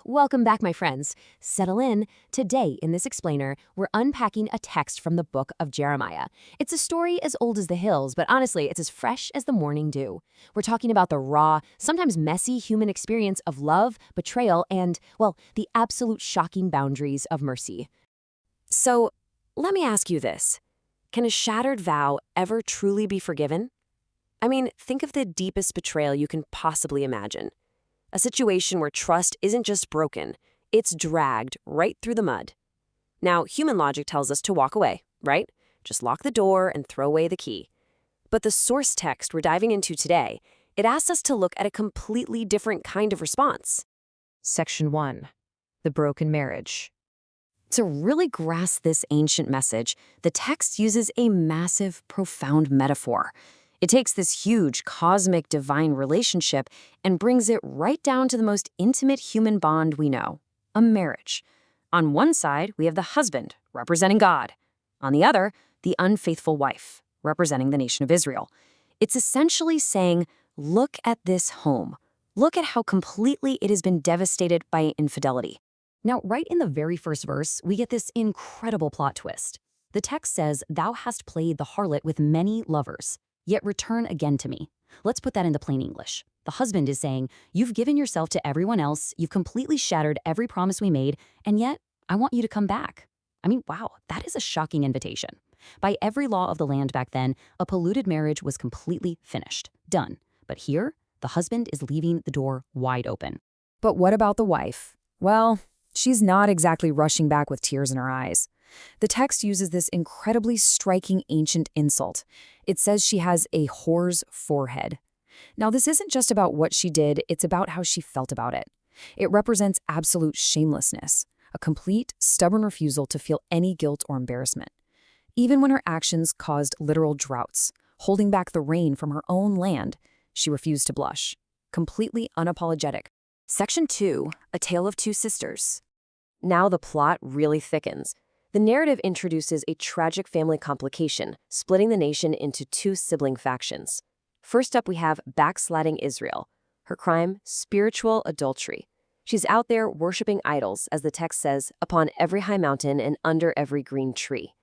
Welcome back, my friends. Settle in. Today, in this explainer, we're unpacking a text from the book of Jeremiah. It's a story as old as the hills, but honestly, it's as fresh as the morning dew. We're talking about the raw, sometimes messy human experience of love, betrayal, and, well, the absolute shocking boundaries of mercy. So, let me ask you this. Can a shattered vow ever truly be forgiven? I mean, think of the deepest betrayal you can possibly imagine. A situation where trust isn't just broken, it's dragged right through the mud. Now, human logic tells us to walk away, right? Just lock the door and throw away the key. But the source text we're diving into today, it asks us to look at a completely different kind of response. Section 1. The broken marriage. To really grasp this ancient message, the text uses a massive, profound metaphor. It takes this huge, cosmic, divine relationship and brings it right down to the most intimate human bond we know, a marriage. On one side, we have the husband, representing God. On the other, the unfaithful wife, representing the nation of Israel. It's essentially saying, look at this home. Look at how completely it has been devastated by infidelity. Now, right in the very first verse, we get this incredible plot twist. The text says, "Thou hast played the harlot with many lovers. Yet return again to me." Let's put that into plain English. The husband is saying, you've given yourself to everyone else, you've completely shattered every promise we made, and yet I want you to come back. I mean, wow, that is a shocking invitation. By every law of the land back then, a polluted marriage was completely finished, done. But here, the husband is leaving the door wide open. But what about the wife? Well, she's not exactly rushing back with tears in her eyes. The text uses this incredibly striking ancient insult. It says she has a whore's forehead. Now, this isn't just about what she did, it's about how she felt about it. It represents absolute shamelessness, a complete, stubborn refusal to feel any guilt or embarrassment. Even when her actions caused literal droughts, holding back the rain from her own land, she refused to blush. Completely unapologetic. Section 2, A Tale of Two Sisters. Now the plot really thickens. The narrative introduces a tragic family complication, splitting the nation into two sibling factions. First up, we have backsliding Israel. Her crime, spiritual adultery. She's out there worshiping idols, as the text says, upon every high mountain and under every green tree.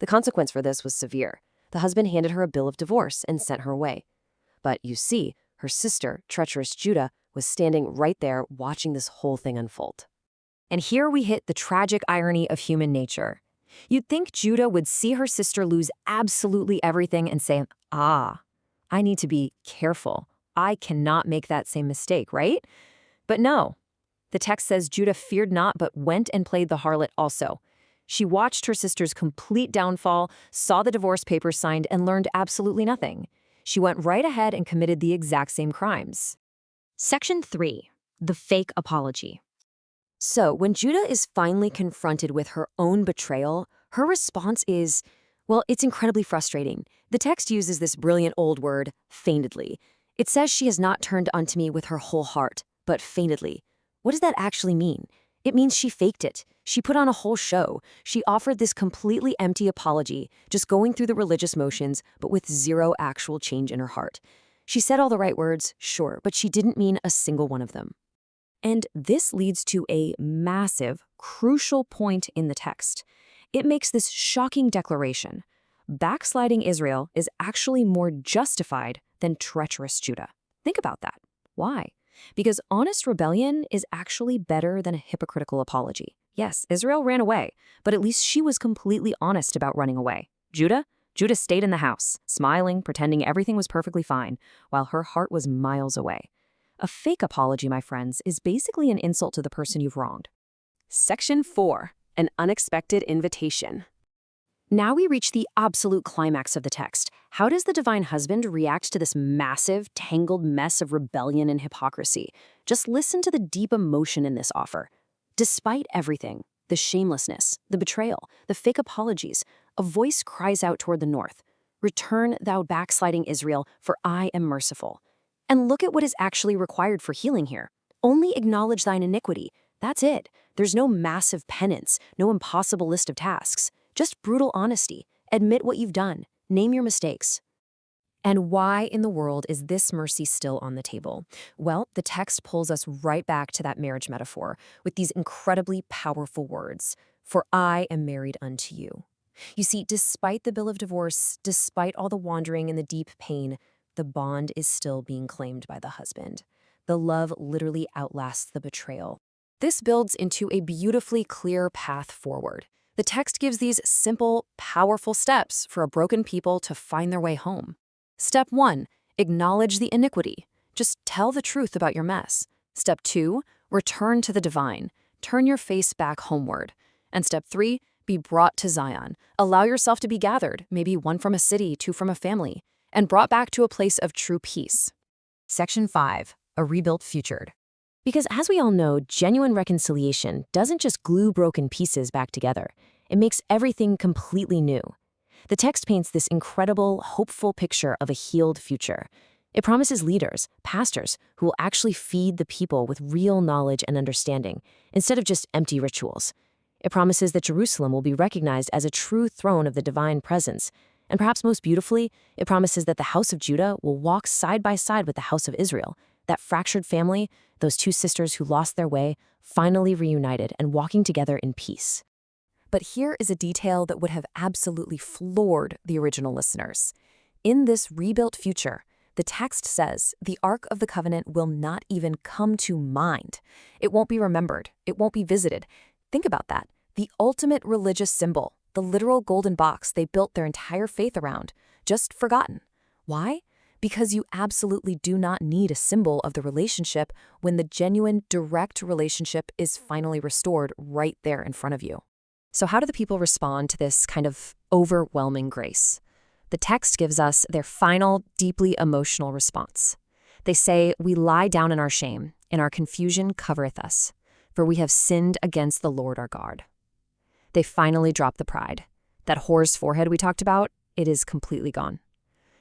The consequence for this was severe. The husband handed her a bill of divorce and sent her away. But you see, her sister, treacherous Judah, was standing right there watching this whole thing unfold. And here we hit the tragic irony of human nature. You'd think Judah would see her sister lose absolutely everything and say, I need to be careful. I cannot make that same mistake, right? But no. The text says Judah feared not, but went and played the harlot also. She watched her sister's complete downfall, saw the divorce papers signed, and learned absolutely nothing. She went right ahead and committed the exact same crimes. Section 3. The Fake Apology. So, when Judah is finally confronted with her own betrayal, her response is, well, it's incredibly frustrating. The text uses this brilliant old word, feignedly. It says she has not turned unto me with her whole heart, but feignedly. What does that actually mean? It means she faked it. She put on a whole show. She offered this completely empty apology, just going through the religious motions, but with zero actual change in her heart. She said all the right words, sure, but she didn't mean a single one of them. And this leads to a massive, crucial point in the text. It makes this shocking declaration. Backsliding Israel is actually more justified than treacherous Judah. Think about that. Why? Because honest rebellion is actually better than a hypocritical apology. Yes, Israel ran away, but at least she was completely honest about running away. Judah stayed in the house, smiling, pretending everything was perfectly fine, while her heart was miles away. A fake apology, my friends, is basically an insult to the person you've wronged. Section 4. An Unexpected Invitation. Now we reach the absolute climax of the text. How does the divine husband react to this massive, tangled mess of rebellion and hypocrisy? Just listen to the deep emotion in this offer. Despite everything, the shamelessness, the betrayal, the fake apologies, a voice cries out toward the north, "Return, thou backsliding Israel, for I am merciful." And look at what is actually required for healing here. Only acknowledge thine iniquity. That's it. There's no massive penance, no impossible list of tasks. Just brutal honesty. Admit what you've done. Name your mistakes. And why in the world is this mercy still on the table? Well, the text pulls us right back to that marriage metaphor with these incredibly powerful words, "For I am married unto you." You see, despite the bill of divorce, despite all the wandering and the deep pain, the bond is still being claimed by the husband. The love literally outlasts the betrayal. This builds into a beautifully clear path forward. The text gives these simple, powerful steps for a broken people to find their way home. Step 1, acknowledge the iniquity. Just tell the truth about your mess. Step 2, return to the divine. Turn your face back homeward. And step 3, be brought to Zion. Allow yourself to be gathered, maybe one from a city, two from a family, and brought back to a place of true peace. Section 5, a rebuilt future. Because as we all know, genuine reconciliation doesn't just glue broken pieces back together. It makes everything completely new. The text paints this incredible, hopeful picture of a healed future. It promises leaders, pastors, who will actually feed the people with real knowledge and understanding, instead of just empty rituals. It promises that Jerusalem will be recognized as a true throne of the divine presence. And perhaps most beautifully, it promises that the house of Judah will walk side by side with the house of Israel, that fractured family, those two sisters who lost their way, finally reunited and walking together in peace. But here is a detail that would have absolutely floored the original listeners. In this rebuilt future, the text says the Ark of the Covenant will not even come to mind. It won't be remembered. It won't be visited. Think about that. The ultimate religious symbol, the literal golden box they built their entire faith around, just forgotten. Why? Because you absolutely do not need a symbol of the relationship when the genuine, direct relationship is finally restored right there in front of you. So how do the people respond to this kind of overwhelming grace? The text gives us their final, deeply emotional response. They say, "We lie down in our shame, and our confusion covereth us, for we have sinned against the Lord our God." They finally drop the pride. That whore's forehead we talked about, it is completely gone.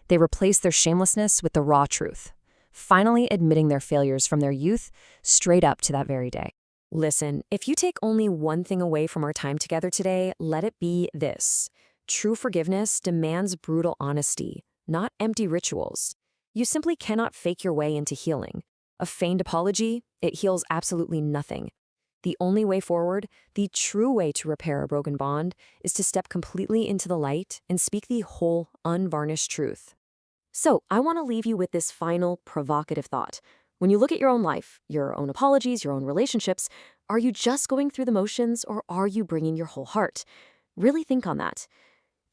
They replace their shamelessness with the raw truth, finally admitting their failures from their youth straight up to that very day. Listen, if you take only one thing away from our time together today, let it be this. True forgiveness demands brutal honesty, not empty rituals. You simply cannot fake your way into healing. A feigned apology, it heals absolutely nothing. The only way forward, the true way to repair a broken bond, is to step completely into the light and speak the whole, unvarnished truth. So, I want to leave you with this final, provocative thought. When you look at your own life, your own apologies, your own relationships, are you just going through the motions or are you bringing your whole heart? Really think on that.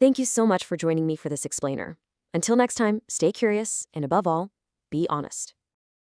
Thank you so much for joining me for this explainer. Until next time, stay curious and above all, be honest.